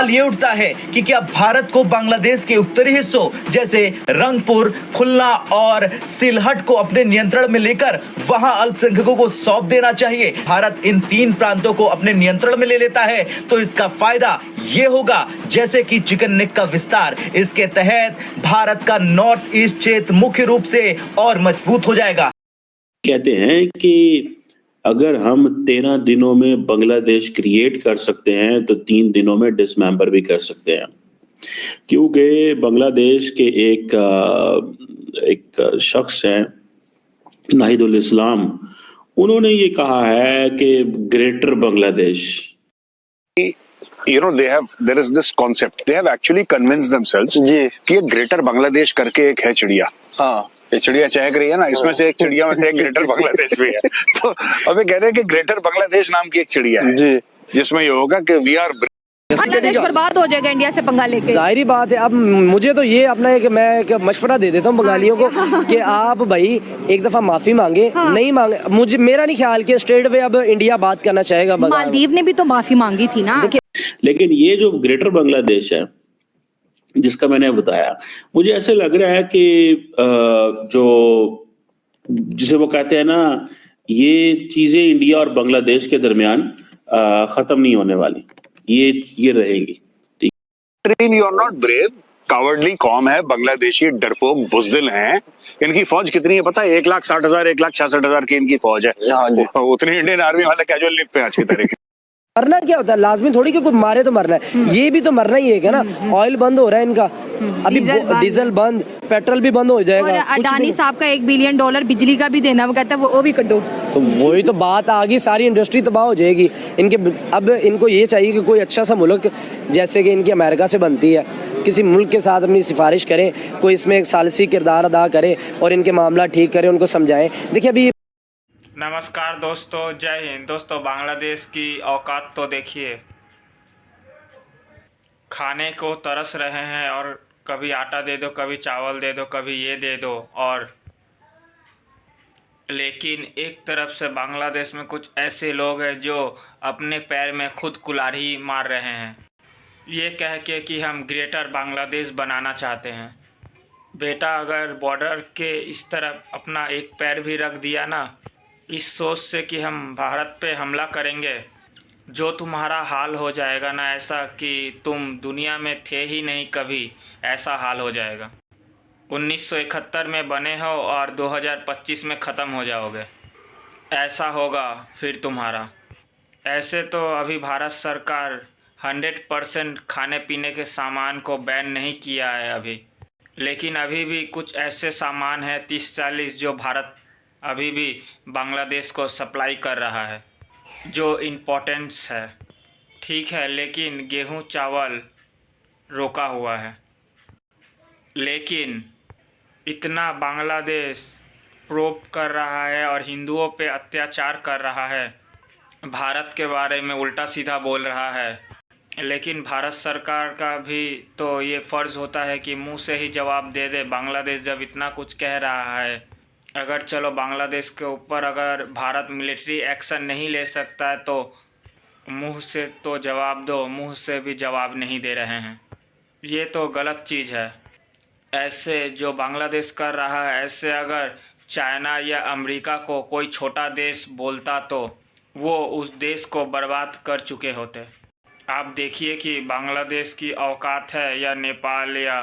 ये उठता है कि क्या भारत को बांग्लादेश के उत्तरी हिस्सों जैसे रंगपुर, खुलना और सिलहट को अपने नियंत्रण में लेकर वहां अल्पसंख्यकों को सौंप देना चाहिए। भारत इन 3 प्रांतों को अपने नियंत्रण में ले लेता है तो इसका फायदा ये होगा जैसे कि चिकन नेक का विस्तार। इसके तहत भारत का नॉर्थ ईस्ट क्षेत्र मुख्य रूप से और मजबूत हो जाएगा। कहते हैं कि अगर हम 13 दिनों में बांग्लादेश क्रिएट कर सकते हैं तो 3 दिनों में डिसमेंबर भी कर सकते हैं, क्योंकि बांग्लादेश के एक शख्स हैं नाहिदुल इस्लाम, उन्होंने ये कहा है कि greater Bangladesh, there is this concept, they have actually convinced themselves कि ग्रेटर बांग्लादेश करके एक है चिड़िया। हाँ, ये चिड़िया चहक रही है ना, इसमें से एक चिड़िया में से एक ग्रेटर बांग्लादेश भी है। तो अब ये कह रहे हैं कि ग्रेटर बांग्लादेश नाम की एक चिड़िया है जी, जिसमें ये होगा कि वी आर बांग्लादेश बर्बाद हो जाएगा इंडिया से पंगा लेके। जाहिर बात है। अब मुझे तो ये अपना एक मैं एक मशवरा दे देता हूँ बंगालियों को कि आप भाई एक दफा माफी मांगे। नहीं मांगे, मुझे मेरा नहीं ख्याल कि स्ट्रेट वे अब इंडिया बात करना चाहेगा। मालदीव ने भी तो माफी मांगी थी ना। लेकिन ये जो ग्रेटर बांग्लादेश है जिसका मैंने बताया, मुझे ऐसे लग रहा है कि जो जिसे वो कहते हैं ना, ये चीजें इंडिया और बांग्लादेश के दरमियान खत्म नहीं होने वाली, ये रहेंगी। You are not brave, cowardly कौम है बांग्लादेशी, डरपोक बुज़दिल हैं। इनकी फौज कितनी है पता है? 1,60,000 1,66,000 की इनकी फौज है। उतनी इंडियन आर्मी वाले कैजुअल लिप पे आज की तरीके। मरना क्या होता है, लाजमी थोड़ी कि कोई मारे तो मरना है, ये भी तो मरना ही है ना। ऑयल बंद हो रहा है इनका, अभी डीजल बंद, पेट्रोल भी बंद हो जाएगा। और अडानी साहब का $1 बिलियन बिजली का भी देना, वो कहता है वो भी कटो। तो वही तो बात आ गई, सारी इंडस्ट्री तबाह हो जाएगी इनके। अब इनको ये चाहिए कि कोई अच्छा सा मुल्क जैसे कि इनकी अमेरिका से बनती है, किसी मुल्क के साथ अपनी सिफारिश करें, कोई इसमें एक सालसी किरदार अदा करे और इनके मामला ठीक करे, उनको समझाएं। देखिए अभी नमस्कार दोस्तों, जय हिंद। दोस्तों, बांग्लादेश की औकात तो देखिए, खाने को तरस रहे हैं और कभी आटा दे दो, कभी चावल दे दो, कभी ये दे दो। और लेकिन एक तरफ से बांग्लादेश में कुछ ऐसे लोग हैं जो अपने पैर में खुद कुल्हाड़ी मार रहे हैं, ये कह के कि हम ग्रेटर बांग्लादेश बनाना चाहते हैं। बेटा, अगर बॉर्डर के इस तरफ अपना एक पैर भी रख दिया ना, इस सोच से कि हम भारत पे हमला करेंगे, जो तुम्हारा हाल हो जाएगा ना, ऐसा कि तुम दुनिया में थे ही नहीं कभी, ऐसा हाल हो जाएगा। 1971 में बने हो और 2025 में ख़त्म हो जाओगे, ऐसा होगा फिर तुम्हारा। ऐसे तो अभी भारत सरकार 100% खाने पीने के सामान को बैन नहीं किया है अभी, लेकिन अभी भी कुछ ऐसे सामान हैं 30-40 जो भारत अभी भी बांग्लादेश को सप्लाई कर रहा है, जो इम्पोर्टेंस है। ठीक है, लेकिन गेहूं चावल रोका हुआ है। लेकिन इतना बांग्लादेश प्रोब कर रहा है और हिंदुओं पे अत्याचार कर रहा है, भारत के बारे में उल्टा सीधा बोल रहा है, लेकिन भारत सरकार का भी तो ये फ़र्ज़ होता है कि मुंह से ही जवाब दे दे। बांग्लादेश जब इतना कुछ कह रहा है, अगर चलो बांग्लादेश के ऊपर अगर भारत मिलिट्री एक्शन नहीं ले सकता है तो मुंह से तो जवाब दो। मुंह से भी जवाब नहीं दे रहे हैं, ये तो गलत चीज़ है। ऐसे जो बांग्लादेश कर रहा है, ऐसे अगर चाइना या अमेरिका को कोई छोटा देश बोलता तो वो उस देश को बर्बाद कर चुके होते। आप देखिए कि बांग्लादेश की औकात है या नेपाल या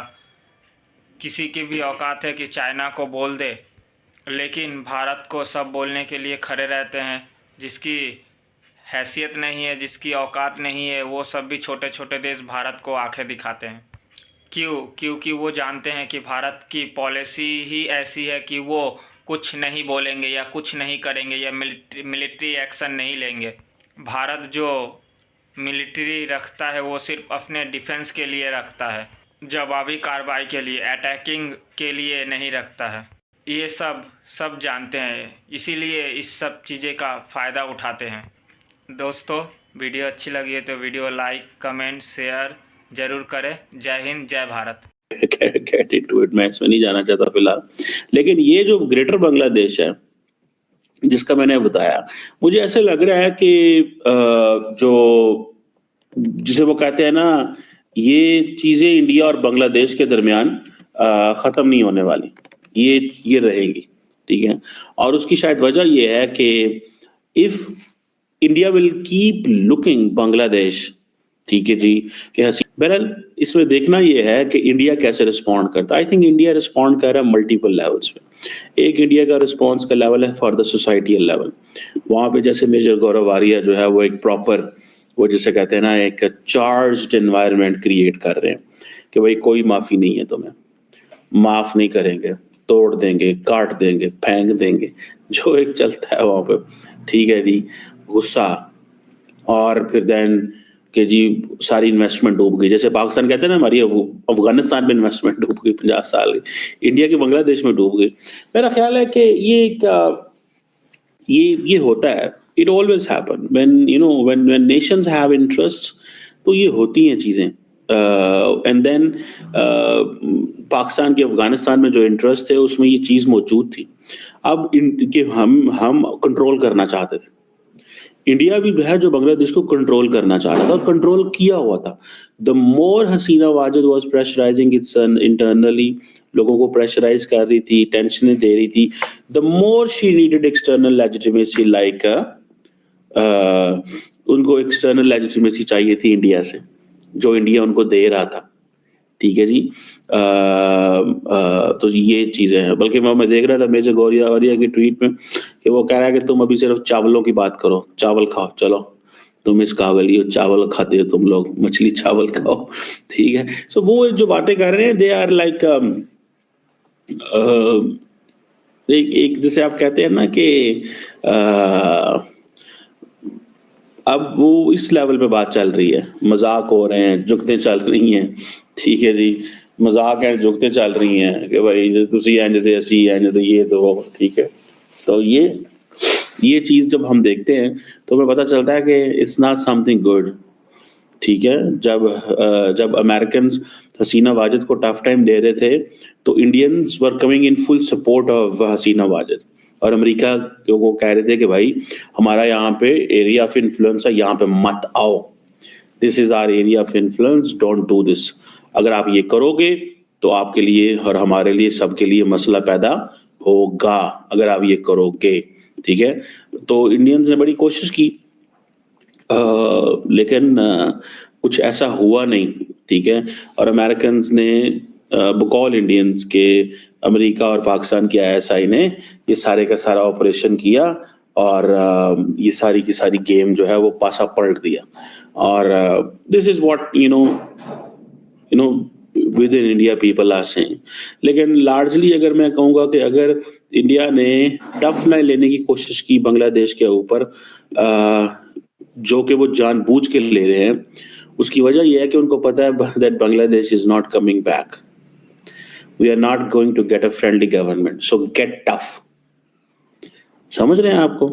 किसी की भी औकात है कि चाइना को बोल दे, लेकिन भारत को सब बोलने के लिए खड़े रहते हैं। जिसकी हैसियत नहीं है, जिसकी औकात नहीं है, वो सब भी छोटे छोटे देश भारत को आंखें दिखाते हैं। क्यों? क्योंकि वो जानते हैं कि भारत की पॉलिसी ही ऐसी है कि वो कुछ नहीं बोलेंगे या कुछ नहीं करेंगे या मिलिट्री एक्शन नहीं लेंगे। भारत जो मिलिट्री रखता है वो सिर्फ अपने डिफेंस के लिए रखता है, जवाबी कार्रवाई के लिए, अटैकिंग के लिए नहीं रखता है। ये सब जानते हैं, इसीलिए इस सब चीज़ें का फ़ायदा उठाते हैं। दोस्तों, वीडियो अच्छी लगी है तो वीडियो लाइक, कमेंट, शेयर ज़रूर करें। जय हिंद, जय भारत। गेट इनटू इट, मैं इसमें नहीं जाना चाहता फिलहाल। लेकिन ये जो ग्रेटर बांग्लादेश है जिसका मैंने बताया, मुझे ऐसे लग रहा है कि जो जिसे वो कहते हैं ना, ये चीजें इंडिया और बांग्लादेश के दरमियान खत्म नहीं होने वाली, ये रहेंगी, ठीक है। और उसकी शायद वजह ये है कि if India will keep looking Bangladesh, ठीक है जी, कि बहरहाल इसमें देखना ये है कि इंडिया कैसे रिस्पॉन्ड करता है। आई थिंक इंडिया रिस्पॉन्ड कर रहा है मल्टीपल लेवल्स पे। एक इंडिया का रिस्पॉन्स का लेवल है फॉर द सोसाइटियल लेवल, वहां पे जैसे मेजर गौरव आर्या जो है वो एक प्रॉपर, वो जिसे कहते हैं ना, एक चार्ज्ड एनवायरनमेंट क्रिएट कर रहे हैं कि भाई कोई माफी नहीं है, तुम्हें माफ नहीं करेंगे, तोड़ देंगे, काट देंगे, फेंक देंगे, जो एक चलता है वहां पे, ठीक है जी, गुस्सा। और फिर देन कि जी सारी इन्वेस्टमेंट डूब गई, जैसे पाकिस्तान कहते हैं ना हमारी अफगानिस्तान में इन्वेस्टमेंट डूब गई 50 साल, इंडिया की बांग्लादेश में डूब गई। मेरा ख्याल है कि ये होता है, it always happen when Nations have interest, तो ये होती हैं चीजें। एंड देन पाकिस्तान के अफगानिस्तान में जो इंटरेस्ट थे उसमें ये चीज मौजूद थी। अब कि हम कंट्रोल करना चाहते थे, इंडिया भी है जो बांग्लादेश को कंट्रोल करना चाह रहा था और कंट्रोल किया हुआ था। The more Hasina Wajid was pressurising it's internally, लोगों को प्रेशराइज कर रही थी, टेंशन दे रही थी, the more she needed external legitimacy, like उनको एक्सटर्नल लेजिटिमेसी चाहिए थी इंडिया से, जो इंडिया उनको दे रहा था, ठीक है जी। तो ये चीजें हैं। बल्कि मैं देख रहा था मेजर गौरव आर्या की ट्वीट में कि वो कह रहा है कि तुम अभी सिर्फ चावलों की बात करो, चावल खाओ, चलो तुम इस काबिल हो, चावल खाते हो तुम लोग, मछली चावल खाओ, ठीक है। सो वो जो बातें कर रहे हैं दे आर लाइक एक जैसे आप कहते हैं ना कि अब वो इस लेवल पे बात चल रही है, मजाक हो रहे हैं, जुगतें चल रही हैं, ठीक है जी, मजाक है, जुगतें चल रही हैं कि भाई तुसी इंज ते असी इंज, तो ये तो वो, ठीक है। तो ये चीज जब हम देखते हैं तो हमें पता चलता है कि इट्स नॉट समथिंग गुड, ठीक है। जब अमेरिकन हसीना वाजिद को टफ टाइम दे रहे थे तो Indians were coming in full support of Hasina Wajed, और अमेरिका को कह रहे थे कि भाई हमारा यहाँ पे एरिया ऑफ इन्फ्लुएंस है, यहाँ पे मत आओ, this is our area of influence, don't do this. अगर आप ये करोगे तो आपके लिए और हमारे लिए सबके लिए मसला पैदा होगा, अगर आप ये करोगे, ठीक है। तो इंडियंस ने बड़ी कोशिश की, लेकिन कुछ ऐसा हुआ नहीं, ठीक है। और अमेरिकन ने बकौल इंडियंस के अमेरिका और पाकिस्तान की ISI ने ये सारे का सारा ऑपरेशन किया और ये सारी की सारी गेम जो है वो पासा पलट दिया। और this is what you know within India people are saying. लेकिन लार्जली अगर मैं कहूँगा कि अगर इंडिया ने टफ लाइन लेने की कोशिश की बांग्लादेश के ऊपर, जो कि वो जानबूझ के ले रहे हैं, उसकी वजह यह है कि उनको पता है that Bangladesh is not coming back, we are not going to get a friendly government, so get tough। समझ रहे हैं आपको?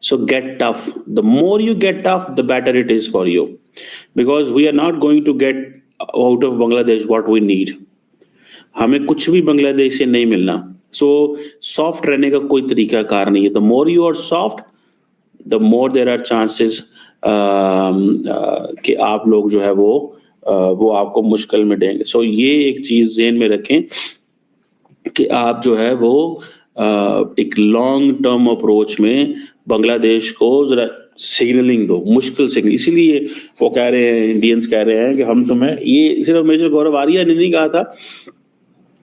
So get tough, the more you get tough the better it is for you, because we are not going to get out of Bangladesh what we need। हमें कुछ भी बांग्लादेश से नहीं मिलना, so soft रहने का कोई तरीका कार नहीं है। The more you are soft the more there are chances कि आप लोग जो है वो आपको मुश्किल में देंगे। सो ये एक चीज ज़हन में रखें कि आप जो है वो एक लॉन्ग टर्म अप्रोच में बांग्लादेश को जरा सिग्नलिंग दो, मुश्किल सिग्नल। इसीलिए वो कह रहे हैं, इंडियंस कह रहे हैं कि हम तुम्हें, ये सिर्फ मेजर गौरव आर्या ने नहीं कहा था,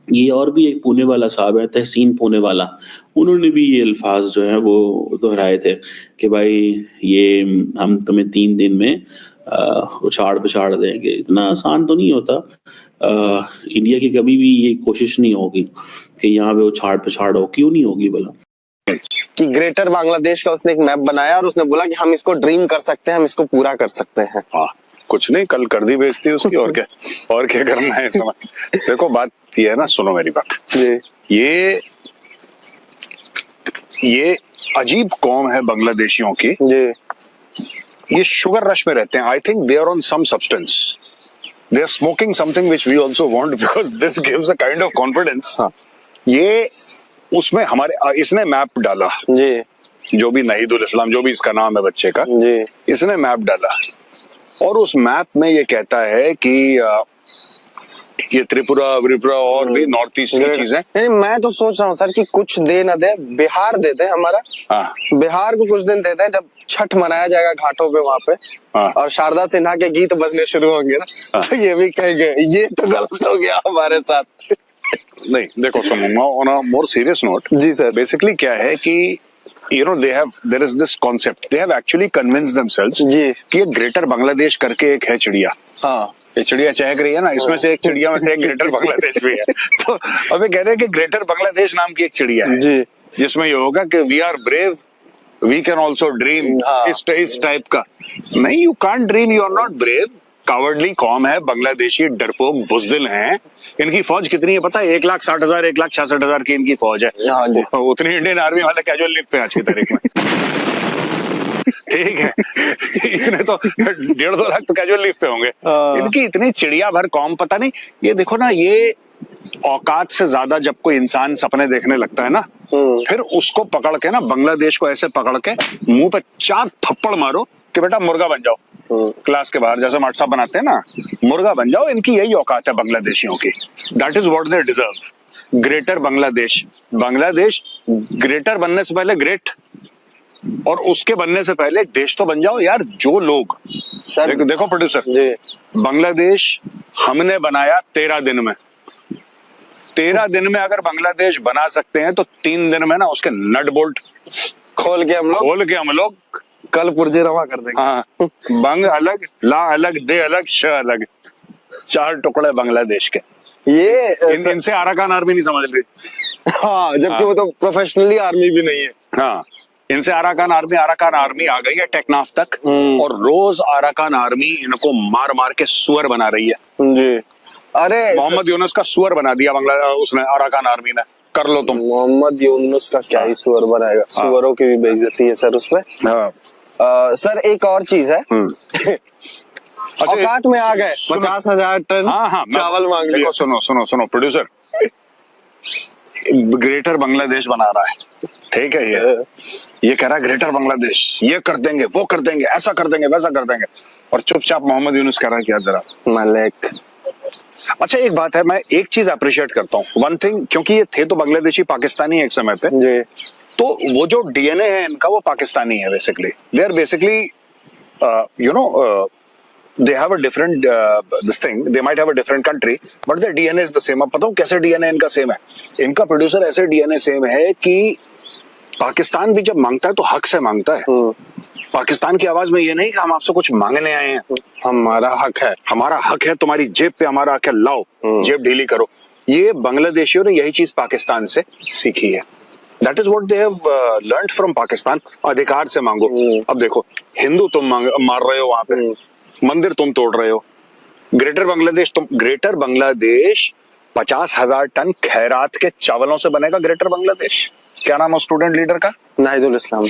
ये और भी एक पुणे वाला साहब है, तहसीन पुणे वाला, उन्होंने भी ये अल्फाज जो है वो दोहराए थे कि भाई ये हम तुम्हें 3 दिन में उछाड़ पिछाड़ देंगे। इतना आसान तो नहीं होता। इंडिया की कभी भी ये कोशिश नहीं होगी कि यहाँ पे उछाड़ पिछाड़ हो, क्यों नहीं होगी भला? कि ग्रेटर बांग्लादेश का उसने एक मैप बनाया और उसने बोला कि हम इसको ड्रीम कर सकते हैं, हम इसको पूरा कर सकते हैं। हाँ, कुछ नहीं, कल कर दी बेइज्जती उसकी, और क्या करना है समझ। देखो बात ये है ना, सुनो मेरी बात जी, ये अजीब कौम है बांग्लादेशियों की जी। ये शुगर रश में रहते हैं। I think they are on some substance, they are smoking something which we also want, because this gives a kind of confidence. ये उसमें हमारे इसने मैप डाला जी, जो भी नहीदुल इस्लाम, जो भी इसका नाम है बच्चे का जी, इसने मैप डाला और उस मैप में ये कहता है कि ये त्रिपुरा विपुरा और भी नॉर्थ ईस्ट की चीजें। नहीं, मैं तो सोच रहा हूँ सर कि कुछ दे ना दे, बिहार दे दे हमारा। हाँ। बिहार को कुछ दिन देते हैं, जब छठ मनाया जाएगा घाटों पे वहां पे, हाँ। और शारदा सिन्हा के गीत बजने शुरू होंगे ना, हाँ। तो ये भी कहेंगे ये तो गलत हो गया हमारे साथ। नहीं देखो, सुनो, on a more serious note, जी सर, बेसिकली क्या है कि there is this concept, they have actually convinced themselves जी कि ये ग्रेटर बांग्लादेश करके एक है चिड़िया। हाँ, ये चिड़िया चहक रही है ना, इसमें से एक चिड़िया में से एक ग्रेटर बांग्लादेश भी है। तो अभी कह रहे हैं कि ग्रेटर बांग्लादेश नाम की एक चिड़िया है जी, जिसमें ये होगा कि we are brave, we can also dream, हाँ। इस टाइप का। नहीं, you can't dream, you are not brave. Cowardly कौम है बांग्लादेशी, डरपोक बुज़दिल हैं। इनकी फौज कितनी है पता है? 1,60,000 1,66,000 की इनकी फौज है। हाँ जी। उतनी इंडियन आर्मी वाले कैजुअल लीव पे आज की तारीख में। ठीक है, इतने तो 1.5-2 लाख तो कैजुअल लीव पे होंगे। इनकी इतनी चिड़िया भर कौम, पता नहीं। ये देखो ना, ये औकात से ज्यादा जब कोई इंसान सपने देखने लगता है ना, फिर उसको पकड़ के ना, बांग्लादेश को ऐसे पकड़ के मुंह पे 4 थप्पड़ मारो कि बेटा मुर्गा बन जाओ। क्लास के बाहर जैसे व्हाट्सएप बनाते हैं ना, मुर्गा बन जाओ। इनकी यही औकात है बांग्लादेशियों की। That is what they deserve. Greater Bangladesh. Bangladesh greater बनने से पहले ग्रेट, और उसके बनने से पहले एक देश तो बन जाओ यार। जो लोग देखो प्रोड्यूसर जी, बांग्लादेश हमने बनाया 13 दिन में। 13 दिन में अगर बांग्लादेश बना सकते हैं तो 3 दिन में ना उसके नट बोल्ट खोल के हम लोग कल पुर्जे रवा कर देंगे। हाँ, बंग अलग, ला अलग, दे अलग, श अलग, 4 टुकड़े बांग्लादेश के। ये इनसे अराकान आर्मी नहीं समझ रही। हाँ, जबकि वो तो प्रोफेशनली आर्मी भी नहीं है। हाँ, इनसे अराकान आर्मी आ गई है टेकनाफ तक, और रोज अराकान आर्मी इनको मार मार के सुअर बना रही है जी। अरे मोहम्मद यूनुस का सुअर बना दिया उसने, अराकान आर्मी ने। कर लो तुम। मोहम्मद यूनुस का क्या ही सुअर बनाएगा। सुअरों की भी बेइज्जती है सर उसमें। हाँ। सर एक और चीज है, औकात में आ गए, 50,000 टन चावल मांग लिया। सुनो प्रोड्यूसर, ग्रेटर बांग्लादेश बना रहा है, ठीक है। ये कह रहा है ग्रेटर बांग्लादेश, ये कर देंगे, वो कर देंगे, ऐसा कर देंगे, वैसा कर देंगे, और चुपचाप मोहम्मद यूनुस कह रहा है क्या जरा मलिक। अच्छा, एक बात है, मैं एक चीज अप्रिशिएट करता हूँ, वन थिंग, क्योंकि ये थे तो बांग्लादेशी पाकिस्तानी एक समय पे जी, तो वो जो डीएनए है इनका वो पाकिस्तानी है basically. They are basically they have a different this thing, they might have a different country but their DNA is the same। अब पता हूँ कैसे डीएनए इनका सेम है? इनका प्रोड्यूसर ऐसे डीएनए सेम है कि पाकिस्तान भी जब मांगता है तो हक से मांगता है। पाकिस्तान की आवाज में ये नहीं कि हम आपसे कुछ मांगने आए हैं, हमारा हक है, तुम्हारी जेब पे हमारा हक है, लाओ जेब ढीली करो। ये बांग्लादेशियों ने यही चीज पाकिस्तान से सीखी है। That is what they have learned from Pakistan. अधिकार से मांगो। अब देखो, हिंदू तुम मार रहे हो वहां पे, मंदिर तुम तोड़ रहे हो। ग्रेटर बांग्लादेश 50,000 टन खैरात के चावलों से बनेगा ग्रेटर बांग्लादेश। क्या नाम है स्टूडेंट लीडर का? नाहिदुल इस्लाम।